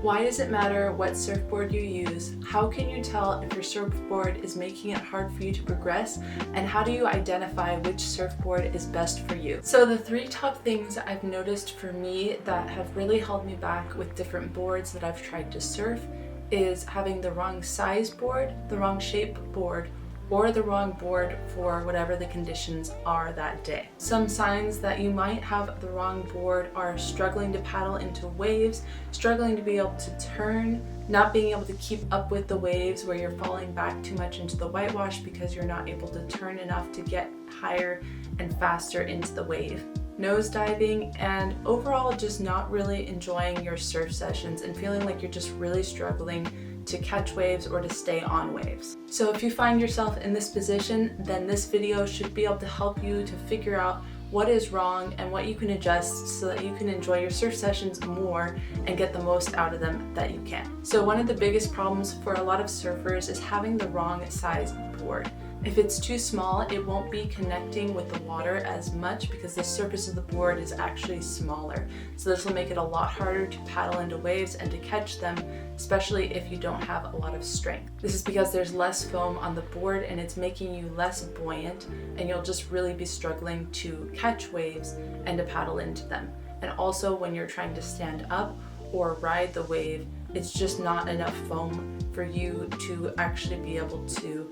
Why does it matter what surfboard you use? How can you tell if your surfboard is making it hard for you to progress? And how do you identify which surfboard is best for you? So the three top things I've noticed for me that have really held me back with different boards that I've tried to surf is having the wrong size board, the wrong shape board, or the wrong board for whatever the conditions are that day. Some signs that you might have the wrong board are struggling to paddle into waves, struggling to be able to turn, not being able to keep up with the waves where you're falling back too much into the whitewash because you're not able to turn enough to get higher and faster into the wave. Nose diving, and overall just not really enjoying your surf sessions and feeling like you're just really struggling to catch waves or to stay on waves. So if you find yourself in this position, then this video should be able to help you to figure out what is wrong and what you can adjust so that you can enjoy your surf sessions more and get the most out of them that you can. So one of the biggest problems for a lot of surfers is having the wrong size board. If it's too small, it won't be connecting with the water as much because the surface of the board is actually smaller. So this will make it a lot harder to paddle into waves and to catch them, especially if you don't have a lot of strength. This is because there's less foam on the board and it's making you less buoyant, and you'll just really be struggling to catch waves and to paddle into them. And also when you're trying to stand up or ride the wave, it's just not enough foam for you to actually be able to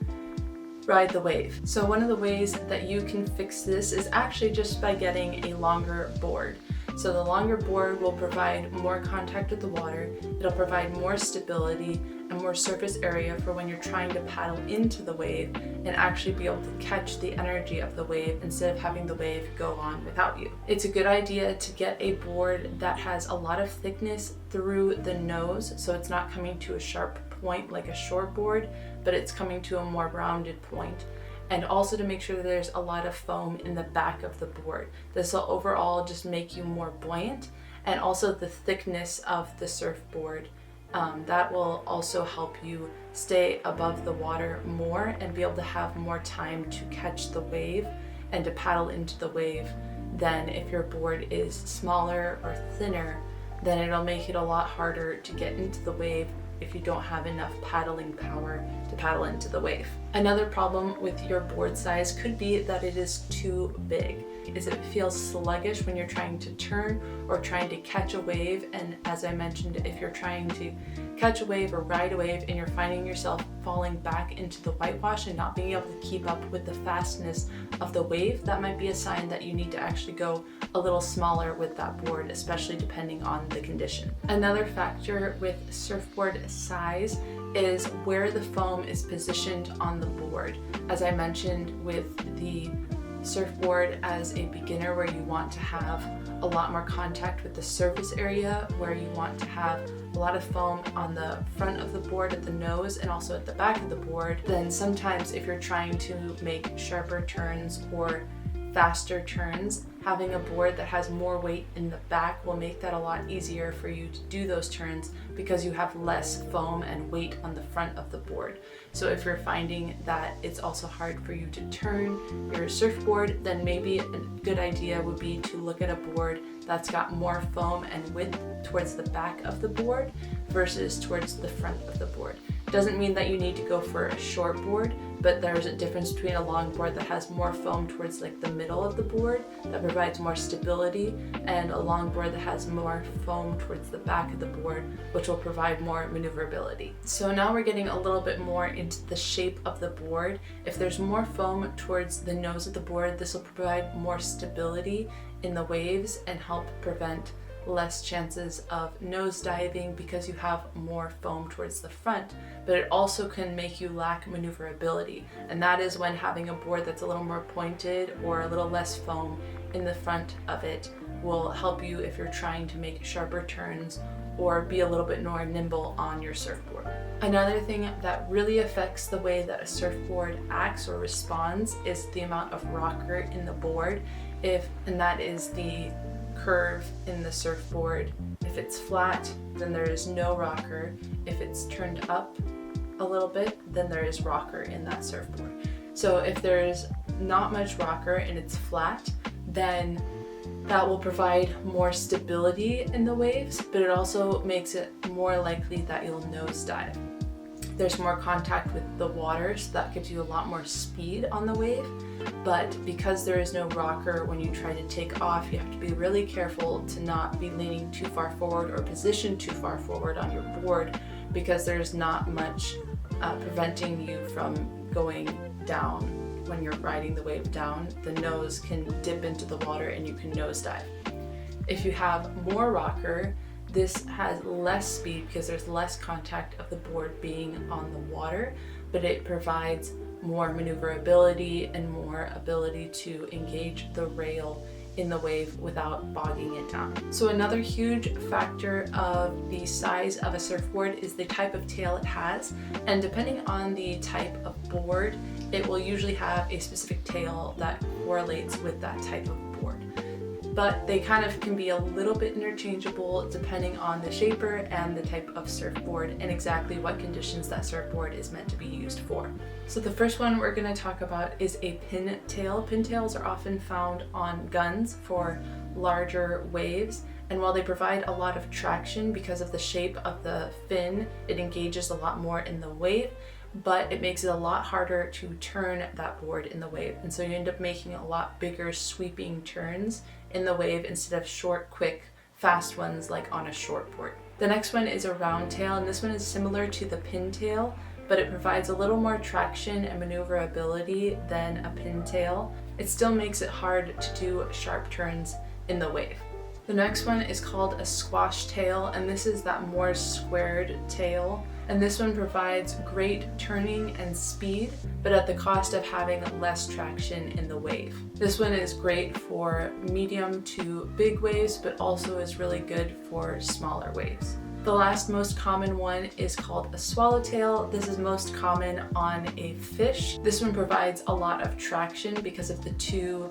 ride the wave. So one of the ways that you can fix this is actually just by getting a longer board. So the longer board will provide more contact with the water, it'll provide more stability and more surface area for when you're trying to paddle into the wave and actually be able to catch the energy of the wave instead of having the wave go on without you. It's a good idea to get a board that has a lot of thickness through the nose, so it's not coming to a sharp point like a short board, but it's coming to a more rounded point. And also to make sure that there's a lot of foam in the back of the board. This will overall just make you more buoyant, and also the thickness of the surfboard. That will also help you stay above the water more and be able to have more time to catch the wave and to paddle into the wave than if your board is smaller or thinner. Then it'll make it a lot harder to get into the wave if you don't have enough paddling power to paddle into the wave. Another problem with your board size could be that it is too big. It feels sluggish when you're trying to turn or trying to catch a wave, and as I mentioned, if you're trying to catch a wave or ride a wave and you're finding yourself falling back into the whitewash and not being able to keep up with the fastness of the wave, that might be a sign that you need to actually go a little smaller with that board, especially depending on the condition. Another factor with surfboard size is where the foam is positioned on the board. As I mentioned with the surfboard as a beginner, where you want to have a lot more contact with the surface area, where you want to have a lot of foam on the front of the board at the nose and also at the back of the board, then sometimes if you're trying to make sharper turns or faster turns, having a board that has more weight in the back will make that a lot easier for you to do those turns because you have less foam and weight on the front of the board. So if you're finding that it's also hard for you to turn your surfboard, then maybe a good idea would be to look at a board that's got more foam and width towards the back of the board versus towards the front of the board. Doesn't mean that you need to go for a short board, but there's a difference between a long board that has more foam towards like the middle of the board that provides more stability, and a long board that has more foam towards the back of the board, which will provide more maneuverability. So now we're getting a little bit more into the shape of the board. If there's more foam towards the nose of the board, this will provide more stability in the waves and help prevent less chances of nose diving because you have more foam towards the front, but it also can make you lack maneuverability, and that is when having a board that's a little more pointed or a little less foam in the front of it will help you if you're trying to make sharper turns or be a little bit more nimble on your surfboard. Another thing that really affects the way that a surfboard acts or responds is the amount of rocker in the board, and that is the curve in the surfboard. If it's flat, then there is no rocker. If it's turned up a little bit, then there is rocker in that surfboard. So if there's not much rocker and it's flat, then that will provide more stability in the waves, but it also makes it more likely that you'll nosedive. There's more contact with the water, so that gives you a lot more speed on the wave. But because there is no rocker when you try to take off, you have to be really careful to not be leaning too far forward or positioned too far forward on your board, because there's not much preventing you from going down. When you're riding the wave down, the nose can dip into the water and you can nosedive. If you have more rocker, this has less speed because there's less contact of the board being on the water, but it provides more maneuverability and more ability to engage the rail in the wave without bogging it down. So another huge factor of the size of a surfboard is the type of tail it has, and depending on the type of board, it will usually have a specific tail that correlates with that type of board. But they kind of can be a little bit interchangeable depending on the shaper and the type of surfboard and exactly what conditions that surfboard is meant to be used for. So the first one we're going to talk about is a pintail. Pintails are often found on guns for larger waves, and while they provide a lot of traction because of the shape of the fin, it engages a lot more in the wave, but it makes it a lot harder to turn that board in the wave, and so you end up making a lot bigger sweeping turns in the wave instead of short, quick, fast ones like on a short board. The next one is a round tail, and this one is similar to the pintail, but it provides a little more traction and maneuverability than a pintail. It still makes it hard to do sharp turns in the wave. The next one is called a squash tail, and this is that more squared tail. And this one provides great turning and speed, but at the cost of having less traction in the wave. This one is great for medium to big waves, but also is really good for smaller waves. The last most common one is called a swallowtail. This is most common on a fish. This one provides a lot of traction because of the two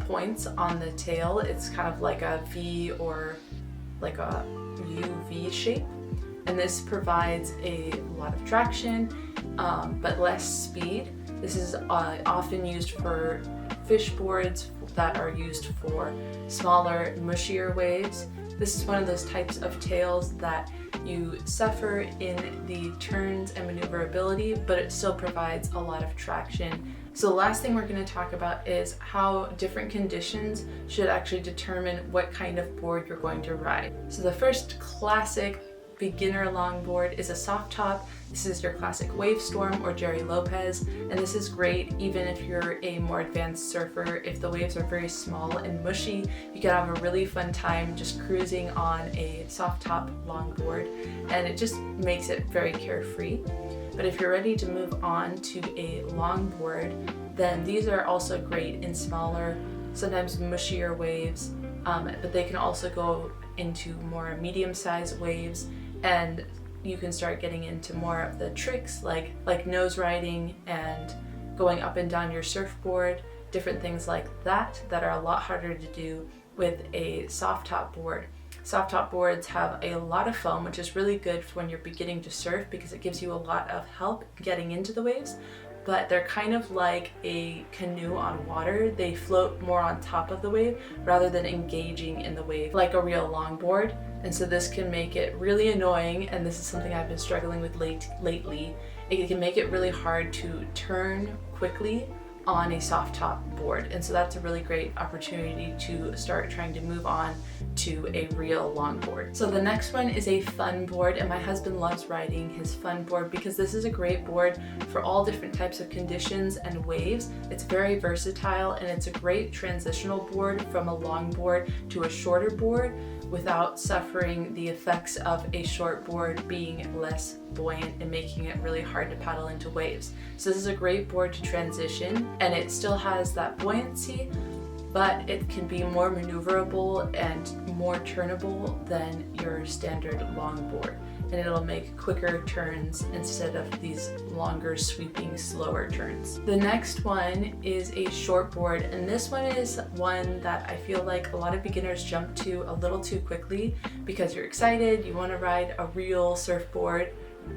points on the tail. It's kind of like a V or like a UV shape. And this provides a lot of traction, but less speed. This is often used for fish boards that are used for smaller, mushier waves. This is one of those types of tails that you suffer in the turns and maneuverability, but it still provides a lot of traction. So the last thing we're going to talk about is how different conditions should actually determine what kind of board you're going to ride. So the first classic beginner longboard is a soft top. This is your classic Wavestorm or Jerry Lopez, and this is great even if you're a more advanced surfer. If the waves are very small and mushy, you can have a really fun time just cruising on a soft top longboard, and it just makes it very carefree. But if you're ready to move on to a longboard, then these are also great in smaller, sometimes mushier waves, but they can also go into more medium-sized waves, and you can start getting into more of the tricks like nose riding and going up and down your surfboard, different things like that are a lot harder to do with a soft top board. Soft top boards have a lot of foam, which is really good for when you're beginning to surf because it gives you a lot of help getting into the waves, but they're kind of like a canoe on water. They float more on top of the wave rather than engaging in the wave like a real longboard. And so this can make it really annoying, and this is something I've been struggling with lately. It can make it really hard to turn quickly on a soft top board, and so that's a really great opportunity to start trying to move on to a real longboard. So the next one is a fun board, and my husband loves riding his fun board because this is a great board for all different types of conditions and waves. It's very versatile, and it's a great transitional board from a longboard to a shorter board without suffering the effects of a short board being less buoyant and making it really hard to paddle into waves. So this is a great board to transition, and it still has that buoyancy, but it can be more maneuverable and more turnable than your standard longboard, and it'll make quicker turns instead of these longer sweeping slower turns. The next one is a shortboard, and this one is one that I feel like a lot of beginners jump to a little too quickly because you're excited, you want to ride a real surfboard,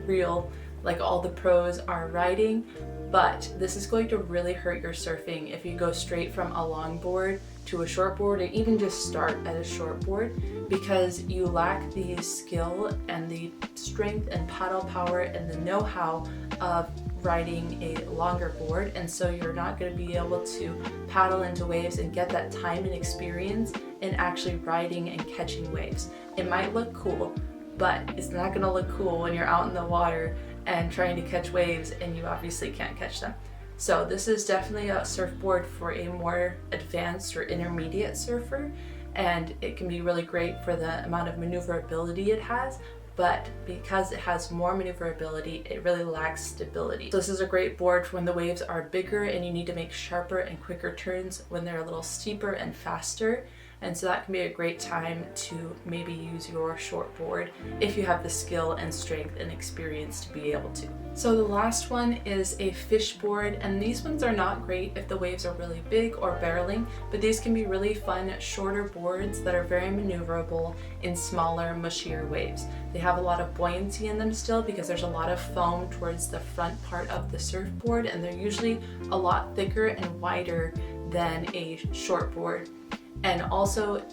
real like all the pros are riding, but this is going to really hurt your surfing if you go straight from a longboard to a shortboard, or even just start at a shortboard, because you lack the skill and the strength and paddle power and the know-how of riding a longer board, and so you're not going to be able to paddle into waves and get that time and experience in actually riding and catching waves. It might look cool, but it's not going to look cool when you're out in the water and trying to catch waves and you obviously can't catch them. So this is definitely a surfboard for a more advanced or intermediate surfer, and it can be really great for the amount of maneuverability it has, but because it has more maneuverability, it really lacks stability. So this is a great board for when the waves are bigger and you need to make sharper and quicker turns when they're a little steeper and faster. And so that can be a great time to maybe use your shortboard if you have the skill and strength and experience to be able to. So the last one is a fish board, and these ones are not great if the waves are really big or barreling, but these can be really fun, shorter boards that are very maneuverable in smaller, mushier waves. They have a lot of buoyancy in them still because there's a lot of foam towards the front part of the surfboard, and they're usually a lot thicker and wider than a shortboard. And also,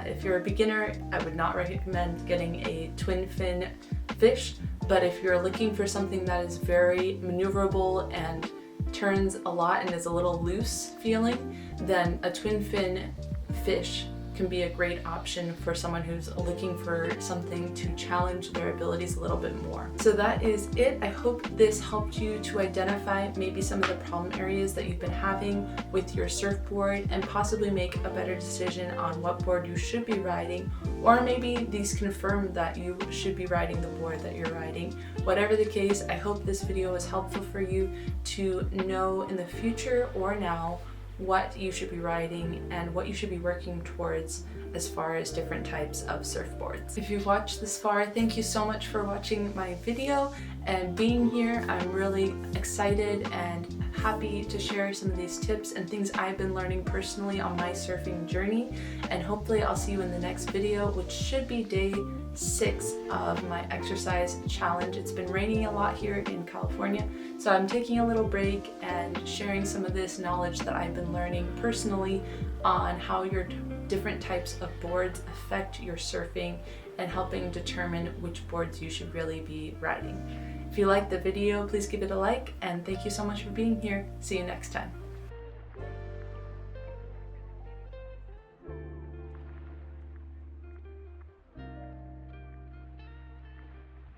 if you're a beginner, I would not recommend getting a twin fin fish, but if you're looking for something that is very maneuverable and turns a lot and is a little loose feeling, then a twin fin fish can be a great option for someone who's looking for something to challenge their abilities a little bit more. So that is it. I hope this helped you to identify maybe some of the problem areas that you've been having with your surfboard and possibly make a better decision on what board you should be riding, or maybe these confirm that you should be riding the board that you're riding. Whatever the case, I hope this video was helpful for you to know in the future or now what you should be riding and what you should be working towards as far as different types of surfboards. If you've watched this far, thank you so much for watching my video and being here. I'm really excited and happy to share some of these tips and things I've been learning personally on my surfing journey, and hopefully I'll see you in the next video, which should be day 6 of my exercise challenge. It's been raining a lot here in California, so I'm taking a little break and sharing some of this knowledge that I've been learning personally on how your different types of boards affect your surfing and helping determine which boards you should really be riding. If you liked the video, please give it a like, and thank you so much for being here. See you next time.